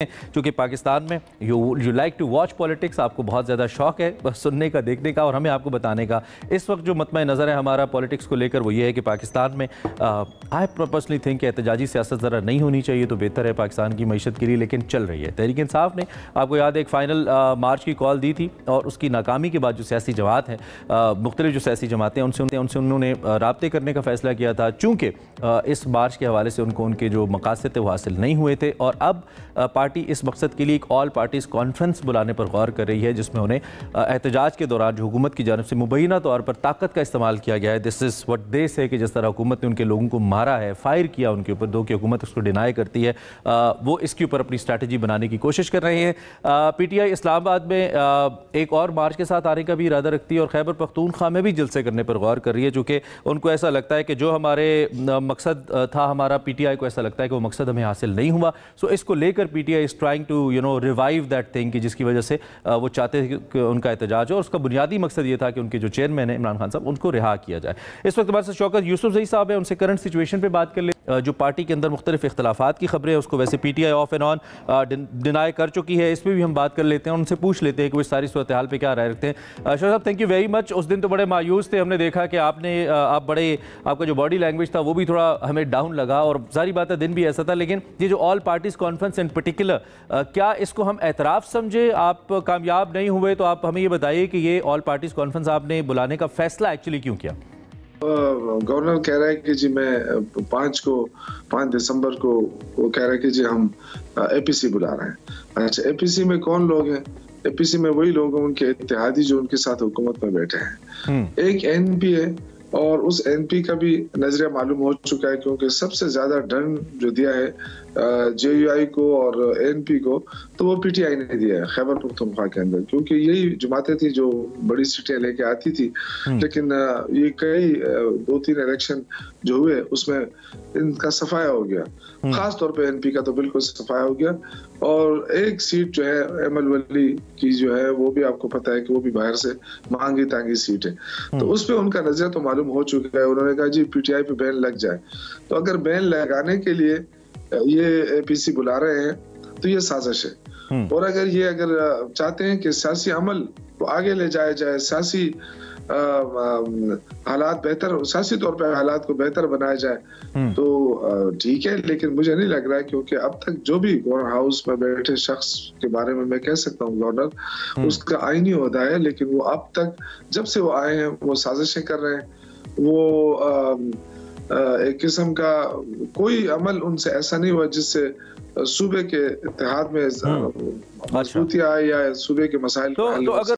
چونکہ پاکستان میں you like to watch politics, آپ کو بہت زیادہ شوق ہے سننے کا، دیکھنے کا اور ہمیں آپ کو بتانے کا۔ اس وقت جو مطمع نظر ہے ہمارا پولیٹکس کو لے کر وہ یہ ہے کہ پاکستان میں آئی پرسنلی تھنک کہ احتجاجی سیاست ذرا نہیں ہونی چاہیے تو بہتر ہے پاکستان کی معیشت کے لیے، لیکن چل رہی ہے۔ تحریک انصاف نے آپ کو یاد ہے ایک فائنل مارچ کی کال دی تھی اور اس کی ناکامی کے بعد جو سیاسی جماعت ہیں، مختلف جو سیاسی جماعتیں ان سے انہوں نے رابطے کرنے کا فیصلہ کیا تھا، چونکہ اس مارچ کے حوالے سے ان کے جو مقاصد تھے وہ حاصل نہیں ہوئے تھے، اور اب پارٹی اس مقصد کے لیے ایک آل پارٹیز کانفرنس بلانے پر غور کر رہی ہے، جس میں انہیں احتجاج کے دوران جو حکومت کی جانب سے مبینہ طور پر طاقت کا استعمال کیا گیا ہے، دس از وٹ دے سے کہ جس طرح حکومت نے ان کے لوگوں کو مارا ہے، فائر کیا ان کے اوپر، دو کہ حکومت اس کو ڈینائی کرتی ہے، وہ اس کے اوپر اپنی اسٹریٹجی بنانے کی کوشش کر رہے ہیں۔ پی ٹی آئی اسلام آباد میں ایک اور مارچ کے ساتھ آنے کا بھی ارادہ رکھتی ہے اور خیبر پختونخوا میں بھی جلسے کرنے پر غور کر رہی ہے، چونکہ ان کو ایسا لگتا ہے کہ جو ہمارے مقصد تھا ہمارا، پی ٹی آئی کو ایسا لگتا ہے کہ وہ مقصد ہمیں حاصل نہیں ہوا، سو اس کو لے کر P T I is trying to revive that thing, کہ جس کی وجہ سے وہ چاہتے ہیں کہ ان کا احتجاج ہو، اور اس کا بنیادی مقصد یہ تھا کہ ان کے جو چیئرمین ہیں عمران خان صاحب، ان کو رہا کیا جائے۔ اس وقت ہمارے ساتھ شوکت یوسف زئی صاحب ہیں، ان سے کرنٹ سچویشن پہ بات کر لیں۔ جو پارٹی کے اندر مختلف اختلافات کی خبریں ہیں، اس کو ویسے پی T I of and on deny کر چکی ہے، اس پہ بھی ہم بات کر لیتے ہیں اور ان سے پوچھ لیتے ہیں کہ وہ اس ساری صورتحال پہ کیا رائے رکھتے ہیں۔ شوکت صاحب تھینک یو ویری مچ۔ اس دن تو بڑے مایوس تھے، ہم نے دیکھا کہ آپ کا جو باڈی لینگویج تھا وہ بھی تھوڑا ہمیں ڈاؤن لگا، اور ظاہری بات ہے دن بھی ایسا تھا، لیکن یہ جو all parties conference in particular, کیا اس کو ہم اعتراف سمجھے؟ آپ کامیاب نہیں ہوئے تو آپ ہمیں یہ بتائیے کہ یہ آل پارٹیز کانفرنس آپ نے بلانے کا فیصلہ ایکچولی کیوں کیا؟ گورنر کہہ رہا ہے کہ جی میں 5 دسمبر کو وہ کہہ رہا ہے کہ جی ہم اے پی سی بلا رہے ہیں۔ اچھا، اے پی سی میں کون لوگ ہیں؟ اے پی سی میں وہی لوگ ہیں ان کے اتحادی جو ان کے ساتھ حکومت میں بیٹھے ہیں۔ ایک این پی ہے، اور اس این پی کا بھی نظریہ معلوم ہو چکا ہے، کیونکہ سب سے زیادہ ڈن جو دیا ہے جے یو آئی کو اور این پی کو، تو وہ پی ٹی آئی نے دیا ہے خیبر پختونخوا کے اندر، کیونکہ یہی جماعتیں تھیں جو بڑی سیٹیں لے کے آتی تھی، لیکن یہ کئی 2-3 الیکشن جو ہوئے اس میں ان کا صفایا ہو گیا، خاص طور پہ این پی کا تو بالکل صفایا ہو گیا۔ اور ایک سیٹ جو ہے ایم ایل ولی کی جو ہے وہ بھی آپ کو پتا ہے کہ وہ بھی باہر سے مانگی تانگی سیٹ ہے، تو اس پہ ان کا نظریہ تو معلوم ہو چکا ہے۔ انہوں نے کہا جی پی ٹی آئی پہ بین لگ جائے، تو اگر بین لگانے کے لیے یہ اے پی سی بلا رہے ہیں تو یہ سازش ہے، اور اگر چاہتے ہیں کہ سیاسی عمل کو آگے لے جایا جائے، سیاسی سیاسی طور پہ حالات کو بہتر بنایا جائے تو ٹھیک ہے، لیکن مجھے نہیں لگ رہا ہے، کیونکہ اب تک جو بھی گورنر ہاؤس میں بیٹھے شخص کے بارے میں کہہ سکتا ہوں گورنر، اس کا آئینی عہدہ ہے، لیکن وہ اب تک جب سے وہ آئے ہیں وہ سازشیں کر رہے ہیں، وہ ایک قسم کا کوئی عمل ان سے ایسا نہیں ہوا جس سے صوبے کے اتحاد میں مضبوطی آئے یا صوبے کے مسائل کو حل ہو۔